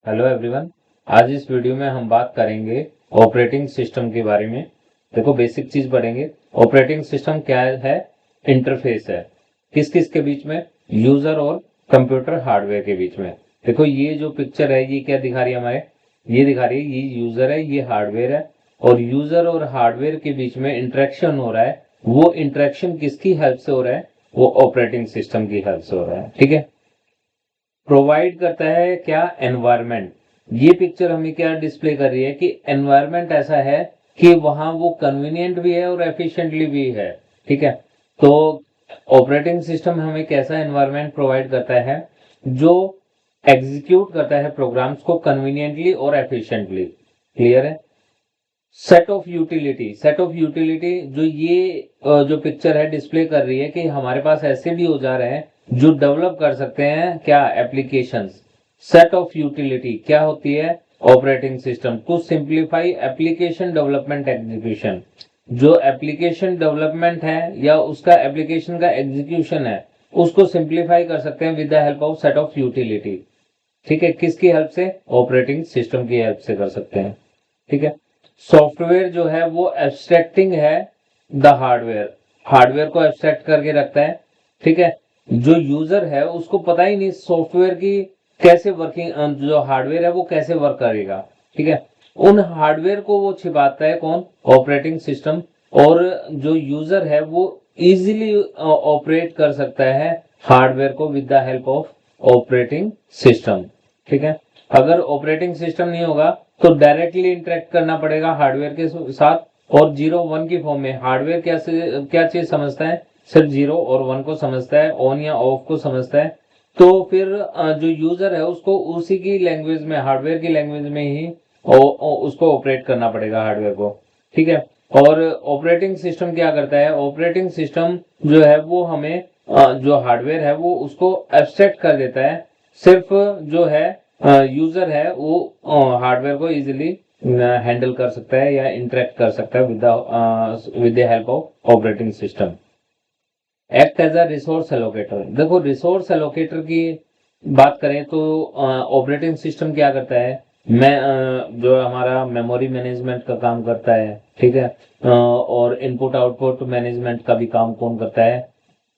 Hello everyone. आज इस video में हम बात करेंगे ऑपरेटिंग सिस्टम के बारे में। देखो बेसिक चीज पढ़ेंगे। ऑपरेटिंग सिस्टम क्या है? इंटरफेस है किस किस के बीच में? यूजर और कंप्यूटर हार्डवेयर के बीच में। देखो ये जो पिक्चर है ये क्या दिखा रही है हमारे? ये दिखा रही है ये यूजर है, ये हार्डवेयर है, और यूजर और हार्डवेयर के बीच में इंटरेक्शन हो रहा है। वो इंटरेक्शन किसकी हेल्प से हो रहा है? वो ऑपरेटिंग सिस्टम की हेल्प से हो रहा है। ठीक है। प्रोवाइड करता है क्या? एनवायरनमेंट। ये पिक्चर हमें क्या डिस्प्ले कर रही है कि एनवायरनमेंट ऐसा है कि वहां वो कन्वीनियंट भी है और एफिशिएंटली भी है। ठीक है। तो ऑपरेटिंग सिस्टम हमें कैसा एनवायरनमेंट प्रोवाइड करता है? जो एग्जीक्यूट करता है प्रोग्राम्स को कन्वीनियंटली और एफिशिएंटली। क्लियर है? Set of utility. Set of utility जो ये जो पिक्चर है डिस्प्ले कर रही है कि हमारे पास ऐसे भी औजार हैं जो डेवलप कर सकते हैं क्या? एप्लीकेशंस। सेट ऑफ यूटिलिटी क्या होती है? Operating system to simplify application development execution. जो एप्लीकेशन डेवलपमेंट है या उसका एप्लीकेशन का एग्जीक्यूशन है उसको सिंप्लीफाई कर सकते हैं with the help of set of utility. ठीक है। किसकी हेल्प से? ऑपरेटिंग सिस्टम की हेल्प से कर सकते हैं। ठीक है। सॉफ्टवेयर जो है वो एब्स्ट्रैक्टिंग है द हार्डवेयर। हार्डवेयर को एब्स्ट्रैक्ट करके रखता है। ठीक है। जो यूजर है उसको पता ही नहीं सॉफ्टवेयर की कैसे वर्किंग, जो हार्डवेयर है वो कैसे वर्क करेगा। ठीक है। उन हार्डवेयर को वो छिपाता है कौन? Operating system. और जो यूजर है वो इजीली ऑपरेट कर सकता है हार्डवेयर को with the help of operating system. ठीक है। अगर ऑपरेटिंग सिस्टम नहीं होगा तो डायरेक्टली इंटरेक्ट करना पड़ेगा हार्डवेयर के साथ, और 0 1 की फॉर्म में। हार्डवेयर क्या चीज समझता है? सिर्फ 0 और 1 को समझता है, ऑन या ऑफ को समझता है। तो फिर जो यूजर है उसको उसी की लैंग्वेज में, हार्डवेयर की लैंग्वेज में ही उसको ऑपरेट करना पड़ेगा हार्डवेयर को। ठीक है। और ऑपरेटिंग सिस्टम क्या करता है? ऑपरेटिंग सिस्टम जो है वो हमें जो हार्डवेयर है वो उसको एब्स्ट्रैक्ट कर देता है। सिर्फ जो है यूजर है वो हार्डवेयर को इजीली हैंडल कर सकता है या इंटरेक्ट कर सकता है with the help of operating system. Act as a resource allocator. देखो रिसोर्स एलोकेटर की बात करें तो ऑपरेटिंग सिस्टम क्या करता है? जो हमारा मेमोरी मैनेजमेंट का काम करता है। ठीक है। और इनपुट आउटपुट मैनेजमेंट का भी काम कौन करता है?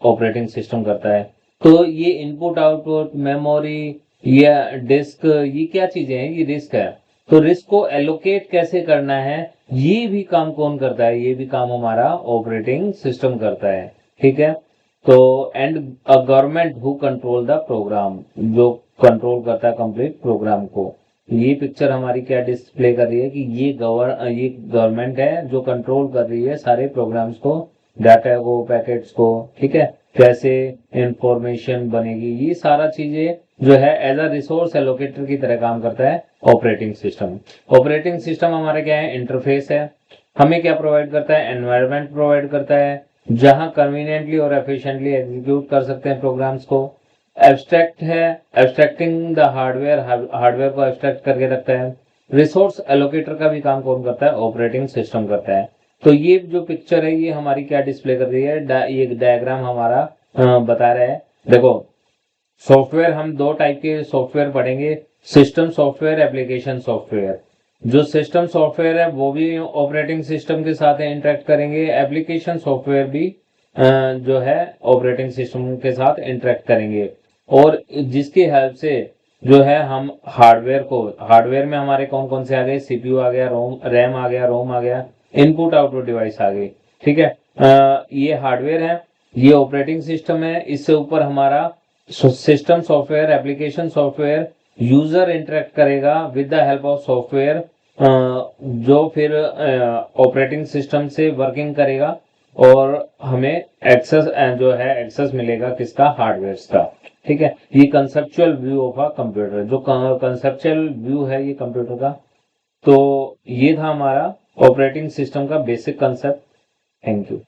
ऑपरेटिंग सिस्टम करता है। तो ये इनपुट आउटपुट मेमोरी या डिस्क, ये क्या चीजें हैं? ये रिस्क है। तो रिस्क को एलोकेट कैसे करना है ये भी काम कौन करता है? ये भी काम हमारा ऑपरेटिंग सिस्टम करता है। ठीक है। तो and a government who control the program, जो कंट्रोल करता है कंप्लीट प्रोग्राम को। ये पिक्चर हमारी क्या डिस्प्ले कर रही है कि ये गवर्नमेंट है जो कंट्रोल कर रही है सारे प्रोग्राम्स को, डाटा को, पैकेट्स को। ठीक है। कैसे इंफॉर्मेशन बनेगी, ये सारा चीजें जो है एज अ रिसोर्स एलोकेटर की तरह काम करता है ऑपरेटिंग सिस्टम। ऑपरेटिंग सिस्टम हमारा क्या है? इंटरफेस है। हमें क्या प्रोवाइड करता है? एनवायरनमेंट प्रोवाइड करता है जहां कन्वीनियंटली और एफिशिएंटली एग्जीक्यूट कर सकते हैं प्रोग्राम्स को। एब्स्ट्रैक्ट है, एब्स्ट्रैक्टिंग द हार्डवेयर, हार्डवेयर को एब्स्ट्रैक्ट करके रखता है। रिसोर्स एलोकेटर का भी काम कौन करता है? ऑपरेटिंग सिस्टम करता है। तो ये जो पिक्चर है ये हमारी क्या डिस्प्ले कर रही है? ये डायग्राम हमारा बता रहा है। देखो सॉफ्टवेयर, हम दो टाइप के सॉफ्टवेयर पढ़ेंगे, सिस्टम सॉफ्टवेयर, एप्लीकेशन सॉफ्टवेयर। जो सिस्टम सॉफ्टवेयर है वो भी ऑपरेटिंग सिस्टम के साथ इंटरेक्ट करेंगे, एप्लीकेशन सॉफ्टवेयर भी जो है ऑपरेटिंग सिस्टम के साथ इंटरेक्ट करेंगे। और जिसकी हेल्प से जो है हम हार्डवेयर को, हार्डवेयर में हमारे कौन कौन से आ गए? सीपीयू आ गया, रैम आ गया, रोम आ गया, इनपुट आउटपुट डिवाइस आ गई। ठीक है। ये हार्डवेयर है, ये ऑपरेटिंग सिस्टम है, इससे ऊपर हमारा system software, application software. User interact करेगा with the help of software, जो फिर ऑपरेटिंग सिस्टम से वर्किंग करेगा और हमें एक्सेस जो है एक्सेस मिलेगा किसका? हार्डवेयर का। ठीक है। ये conceptual view of a computer, जो कंसेप्चुअल व्यू है ये कंप्यूटर का। तो ये था हमारा ऑपरेटिंग सिस्टम का बेसिक कंसेप्ट। Thank you.